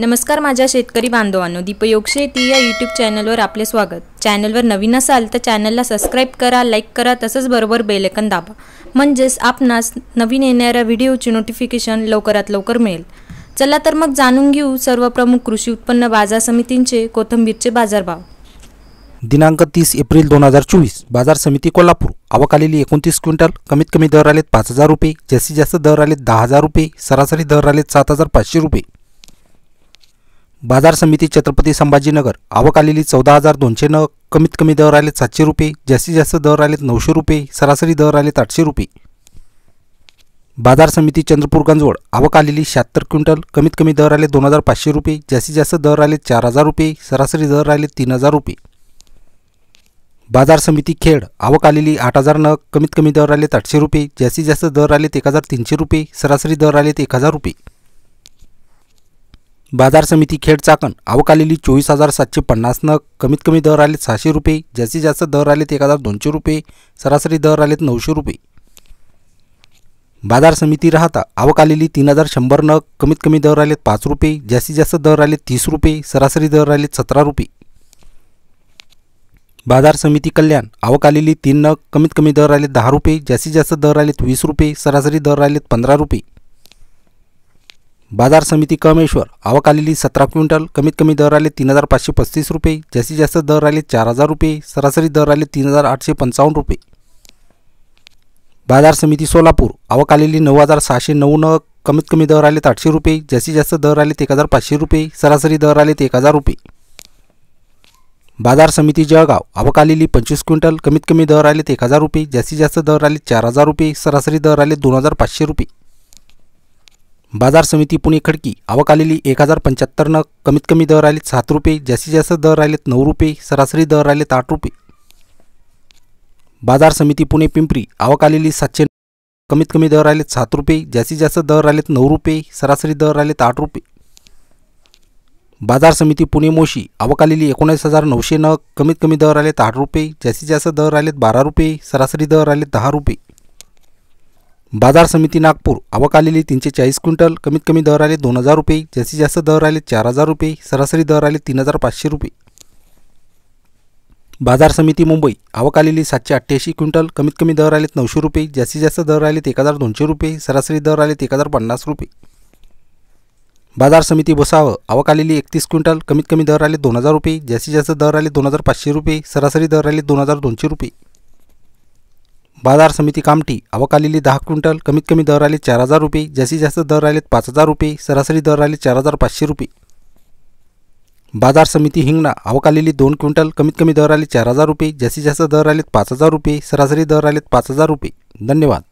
नमस्कार माझ्या शेतकरी बांधवांनो, दीपयोग शेती या यूट्यूब चॅनलवर आपले स्वागत। चॅनलवर नवीन असाल तर चॅनलला सबस्क्राइब करा, लाईक करा, तसंच बरोबर बेल आयकॉन दाबा, म्हणजेच आपणास नवीन येणाऱ्या व्हिडिओची नोटिफिकेशन लवकरात लवकर मिळेल। चला तर मग जाणून घेऊ सर्व प्रमुख कृषी उत्पन्न बाजार समितींचे कोथिंबीरचे बाजारभाव। दिनांक 30 एप्रिल 2024 बाजार समिती कोल्हापूर। आवक आलेली 29 क्विंटल। कमीत कमी दर आलेत 5000 रुपये, जास्तीत जास्त दर आलेत 10000 रुपये, सरासरी दर आलेत 7500 रुपये। बाजार समिती छत्रपती संभाजीनगर। आवक आलेली 14200 नग। कमीत कमी दर आलेत 700 रुपये, जास्तीत जास्त दर आलेत 900 रुपये, सरासरी दर आलेत 800 रुपये। बाजार समिती चंद्रपूर गंजवड। आवक आलेली 76 क्विंटल। कमीत कमी दर आलेत 2500 रुपये, जास्तीत जास्त दर आलेत 4000 रुपये, सरासरी दर आलेत 3000 रुपये। बाजार समिती खेड। आवक आलेली 8000 नग। कमीत कमी दर आलेत 800 रुपये, जास्तीत जास्त दर आलेत 1300 रुपये, सरासरी दर आलेत 1000 रुपये। बाजार समिती खेड चाकण। आवक आलेली 24750 नग। कमीत कमी दर आलेत 600 रुपये, जास्तीत जास्त दर आलेत 1200 रुपये, सरासरी दर आलेत 900 रुपये। बाजार समिती राहता। आवक आलेली 3100 नग। कमीत कमी दर आलेत 5 रुपये, जास्तीत जास्त दर आलेत 30 रुपये, सरासरी दर आलेत 17 रुपये। बाजार समिती कल्याण। आवक आलेली 3 नग। कमीत कमी दर आलेत 10 रुपये, जास्तीत जास्त दर आलेत 20 रुपये, सरासरी दर आलेत 15 रुपये। बाजार समिती कमेश्वर। आवक आलेली 17 क्विंटल। कमीत कमी दर आलेत 3535 रुपये, जास्तीत जास्त दर आलेत 4000 रुपये, सरासरी दर आलेत 3855 रुपये। बाजार समिती सोलापूर। आवक आलेली 9609 नग। कमीत कमी दर आलेत 800 रुपये, जास्तीत जास्त दर आलेत 1500 रुपये, सरासरी दर आलेत 1000 रुपये। बाजार समिती जळगाव। आवक आलेली 25 क्विंटल। कमीत कमी दर आलेत 1000 रुपये, जास्तीत जास्त दर आलेत 4000 रुपये, सरासरी दर आलेत 2500 रुपये। बाजार समिती पुणे खडकी। आवक आलेली 1075 नग। कमीत कमी दर आलेत 7 रुपये, जास्तीत जास्त दर आलेत 9 रुपये, सरासरी दर आलेत 8 रुपये। बाजार समिती पुणे पिंपरी। आवक आलेली 700। कमीत कमी दर आलेत 7 रुपये, जास्तीत जास्त दर आलेत 9 रुपये, सरासरी दर आलेत 8 रुपये। बाजार समिती पुणे मोशी। आवक आलेली 19900 नग। कमीत कमी दर आलेत 8 रुपये, जास्तीत जास्त दर आलेत 12 रुपये, सरासरी दर आलेत 10 रुपये। बाजार समिती नागपूर। आवक आलेली 340 क्विंटल। कमीत कमी दर आलेत 2000 रुपये, जास्तीत जास्त दर आलेत 4000 रुपये, सरासरी दर आलेत 3500 रुपये। बाजार समिती मुंबई। आवक आलेली 788 क्विंटल। कमीत कमी दर आलेत 900 रुपये, जास्तीत जास्त दर आलेत 1200 रुपये, सरासरी दर आलेत 1050 रुपये। बाजार समिती भुसावळ। आवक आलेली 31 क्विंटल। कमीत कमी दर आलेत 2000 रुपये, जास्तीत जास्त दर आलेत 2500 रुपये, सरासरी दर आलेत 2200 रुपये। बाजार समिती कामठी। आवक आलेली 10 क्विंटल। कमीत कमी दर आलेत 4000 रुपये, जास्तीत जास्त दर आलेत 5000 रुपये, सरासरी दर आलेत 4500 रुपये। बाजार समिती हिंगणा। आवक आलेली 2 क्विंटल। कमीत कमी दर आलेत 4000 रुपये, जास्तीत जास्त दर आलेत 5000 रुपये, सरासरी दर आलेत 5000 रुपये। धन्यवाद।